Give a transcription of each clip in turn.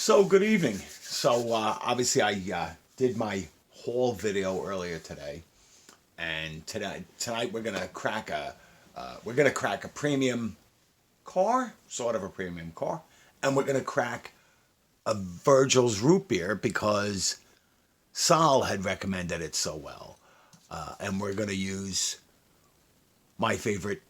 So good evening. So obviously I did my haul video earlier today, and tonight we're gonna crack a premium car, sort of a premium car, and we're gonna crack a Virgil's root beer because Sal had recommended it so well, and we're gonna use my favorite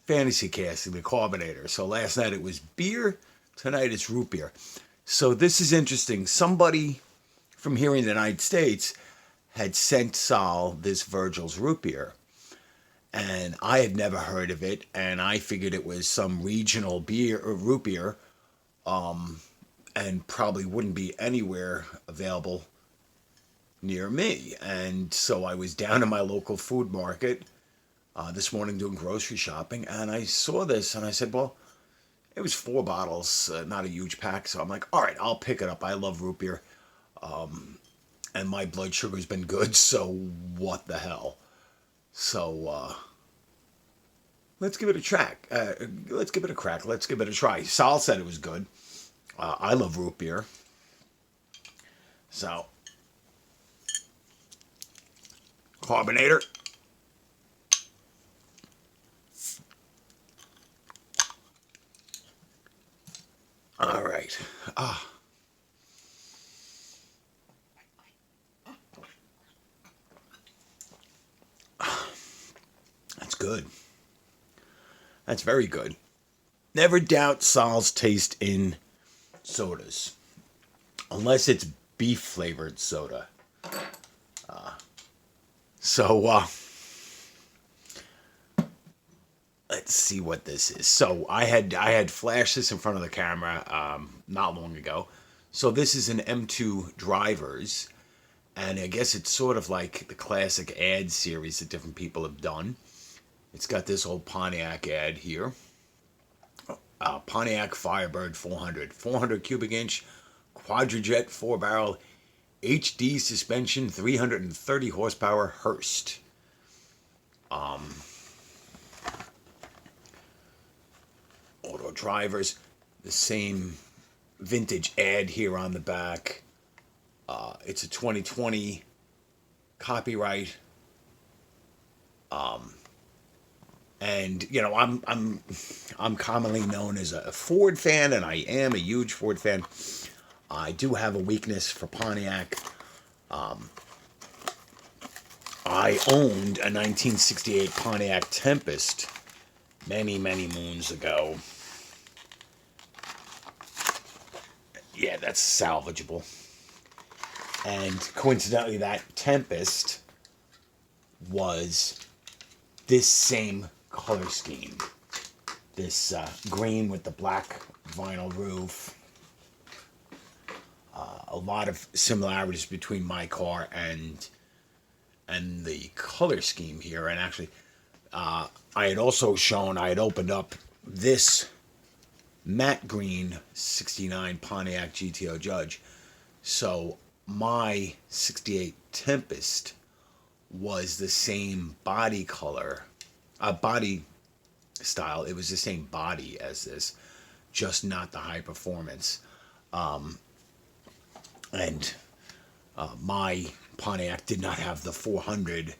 fantasy casting, the Carbonator. So last night it was beer, tonight it's root beer. So this is interesting. Somebody from here in the United States had sent Sal this Virgil's root beer, and I had never heard of it, and I figured it was some regional beer or root beer, and probably wouldn't be anywhere available near me. And so I was down in my local food market this morning doing grocery shopping, and I saw this, and I said, well, it was 4 bottles, not a huge pack. So I'm like, all right, I'll pick it up. I love root beer. And my blood sugar's been good, so what the hell? So let's give it a track. Let's give it a crack. Let's give it a try. Sal said it was good. I love root beer. So, Carbonator. All right. That's good. That's very good. Never doubt Sal's taste in sodas, unless it's beef flavored soda. So let's see what this is. So I had flashed this in front of the camera not long ago. So this is an M2 Drivers, and I guess it's sort of like the classic ad series that different people have done. It's got this old Pontiac ad here. Pontiac Firebird 400 cubic inch, quadrajet 4-barrel, HD suspension, 330 horsepower Hurst. Auto Drivers, the same vintage ad here on the back. It's a 2020 copyright. And you know, I'm commonly known as a Ford fan, and I am a huge Ford fan. I do have a weakness for Pontiac. I owned a 1968 Pontiac Tempest many moons ago. Yeah, that's salvageable. And coincidentally, that Tempest was this same color scheme. This green with the black vinyl roof. A lot of similarities between my car and the color scheme here. And actually, I had opened up this matte green 69 Pontiac GTO Judge. So my 68 Tempest was the same body color, body style. It was the same body as this, just not the high performance. And my Pontiac did not have the 400.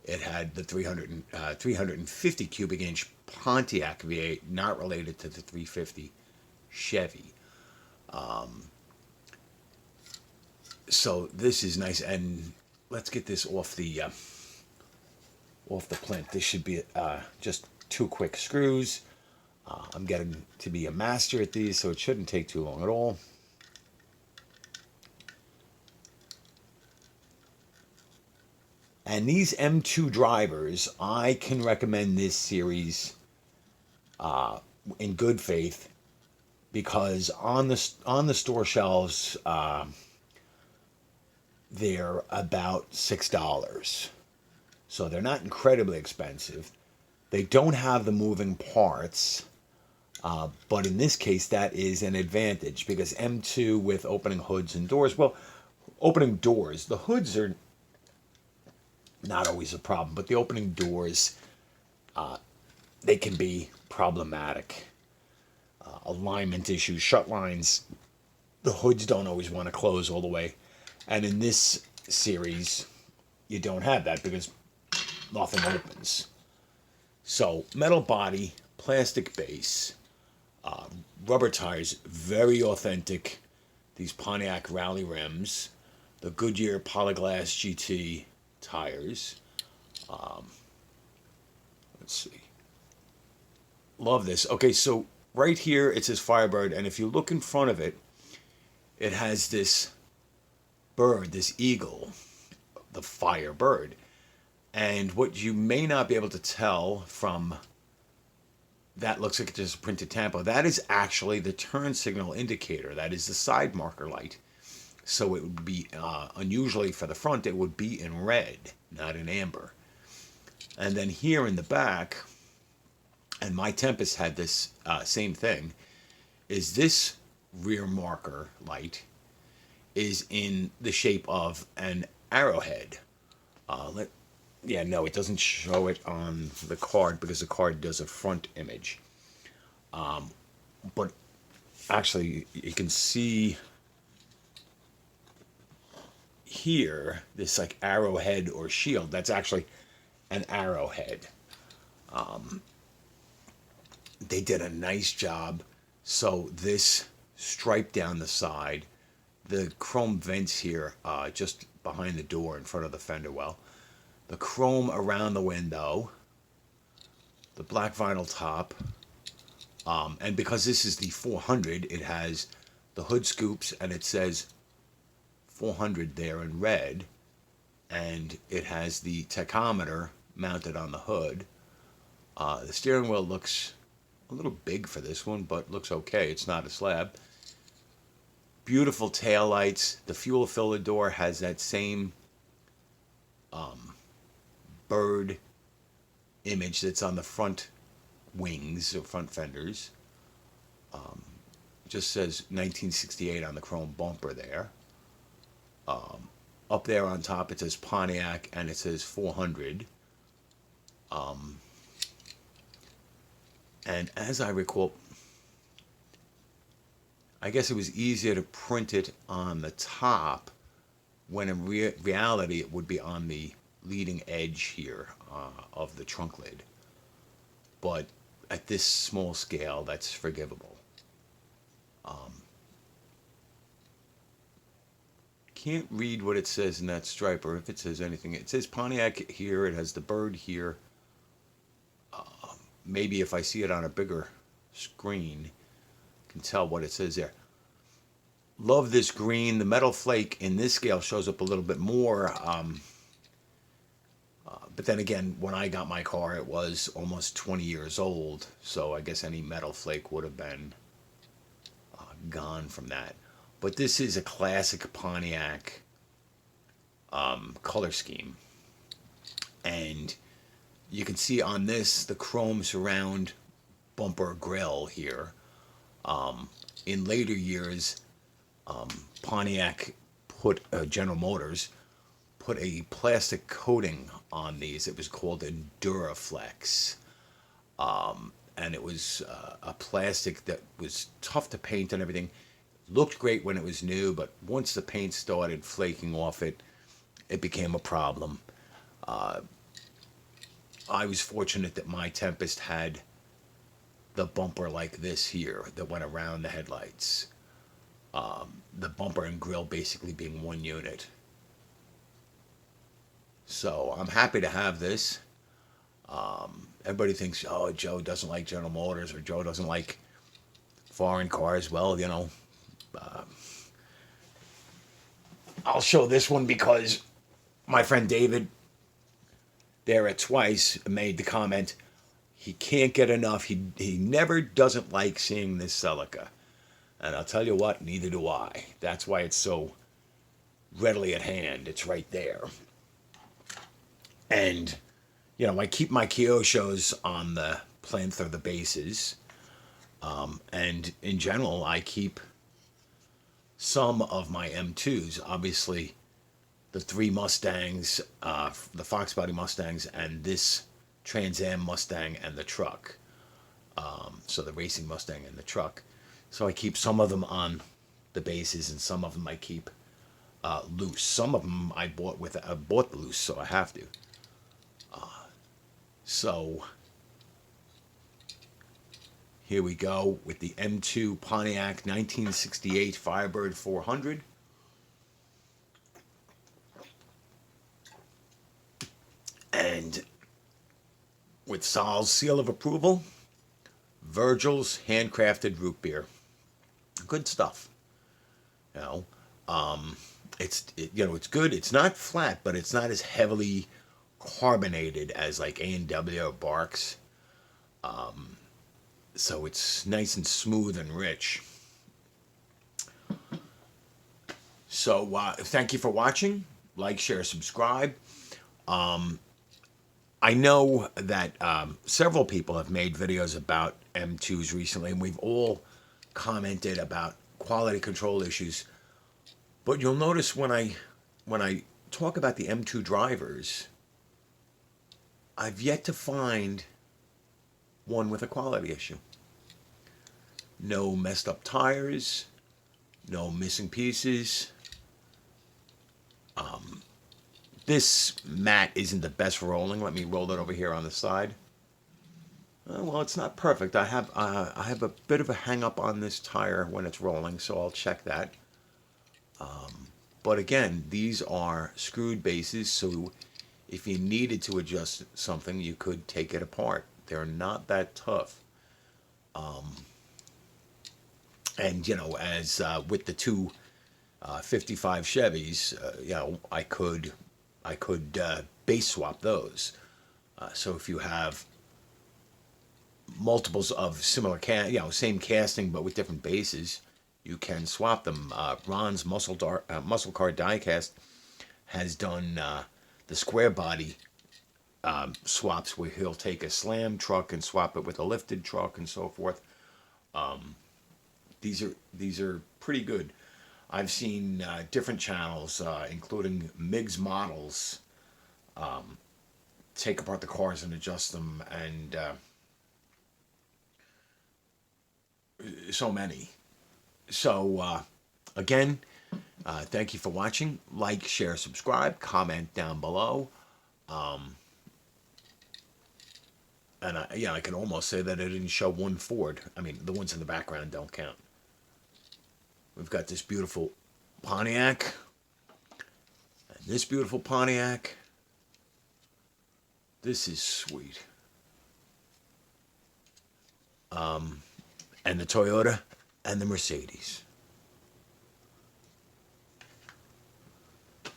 It had the 350 cubic inch Pontiac V8, not related to the 350 Chevy. So this is nice, and let's get this off the plinth. This should be just 2 quick screws. I'm getting to be a master at these, so it shouldn't take too long at all. And these M2 Drivers, I can recommend this series in good faith, because on the store shelves, they're about $6. So they're not incredibly expensive. They don't have the moving parts, but in this case, that is an advantage, because M2 with opening hoods and doors, well, opening doors, the hoods are not always a problem, but the opening doors, they can be problematic. Alignment issues, shut lines, the hoods don't always want to close all the way. And in this series, you don't have that because nothing opens. So metal body, plastic base, rubber tires, very authentic. These Pontiac Rally rims, the Goodyear Polyglass GT tires. Let's see. Love this. Okay, so right here it says Firebird, and if you look in front of it, it has this bird, this eagle, the Firebird. And what you may not be able to tell from that looks like just a printed tampo, that is actually the turn signal indicator. That is the side marker light. So it would be, unusually for the front, it would be in red, not in amber. And then here in the back, and my Tempest had this same thing, is this rear marker light is in the shape of an arrowhead. Yeah, no, it doesn't show it on the card because the card does a front image. But actually, you can see here this like arrowhead or shield. That's actually an arrowhead. They did a nice job. So this stripe down the side, the chrome vents here, just behind the door in front of the fender well, the chrome around the window, the black vinyl top, and because this is the 400, it has the hood scoops and it says 400 there in red, and it has the tachometer mounted on the hood. The steering wheel looks a little big for this one, but looks okay. It's not a slab. Beautiful tail lights. The fuel filler door has that same bird image that's on the front wings or front fenders. Just says 1968 on the chrome bumper there. Up there on top it says Pontiac and it says 400. And as I recall, I guess it was easier to print it on the top when in reality it would be on the leading edge here of the trunk lid. But at this small scale, that's forgivable. Can't read what it says in that stripe, or if it says anything. It says Pontiac here. It has the bird here. Maybe if I see it on a bigger screen, I can tell what it says there. Love this green. The metal flake in this scale shows up a little bit more. But then again, when I got my car, it was almost 20 years old. So I guess any metal flake would have been gone from that. But this is a classic Pontiac color scheme. And you can see on this the chrome surround bumper grill here. In later years, Pontiac put, General Motors put a plastic coating on these. It was called Enduraflex. And it was a plastic that was tough to paint and everything. Looked great when it was new, but once the paint started flaking off it, it became a problem. I was fortunate that my Tempest had the bumper like this here that went around the headlights. The bumper and grill basically being one unit. So I'm happy to have this. Everybody thinks, oh, Joe doesn't like General Motors or Joe doesn't like foreign cars. Well, you know, I'll show this one because my friend David there at Twice made the comment, he can't get enough. He never doesn't like seeing this Celica. And I'll tell you what, neither do I. That's why it's so readily at hand. It's right there. And, you know, I keep my Kyoshos on the plinth or the bases. And in general, I keep some of my M2s. Obviously, the three Mustangs, the Fox Body Mustangs, and this Trans Am Mustang and the truck. So the racing Mustang and the truck. So I keep some of them on the bases, and some of them I keep loose. Some of them I bought loose, so I have to. So here we go with the M2 Pontiac 1968 Firebird 400. And with Sal's seal of approval, Virgil's handcrafted root beer. Good stuff. You know, it's good. It's not flat, but it's not as heavily carbonated as like A&W or Barks. So it's nice and smooth and rich. So thank you for watching. Like, share, subscribe. I know that several people have made videos about M2s recently, and we've all commented about quality control issues. But you'll notice when I talk about the M2 drivers, I've yet to find one with a quality issue. No messed up tires, no missing pieces. This mat isn't the best rolling. Let me roll it over here on the side. Well, it's not perfect. I have a bit of a hang up on this tire when it's rolling, so I'll check that. But again, these are screwed bases, so if you needed to adjust something, you could take it apart. They're not that tough. And you know, as with the two 55 Chevys, you know, I could base swap those. So if you have multiples of similar same casting but with different bases, you can swap them. Ron's muscle car diecast has done the square body swaps where he'll take a slam truck and swap it with a lifted truck and so forth. These are pretty good. I've seen different channels, including Miggs Models, take apart the cars and adjust them, and so many. So again, thank you for watching. Like, share, subscribe, comment down below. And I can almost say that I didn't show one Ford. I mean, the ones in the background don't count. We've got this beautiful Pontiac, and this beautiful Pontiac. This is sweet. And the Toyota and the Mercedes.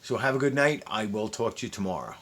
So have a good night. I will talk to you tomorrow.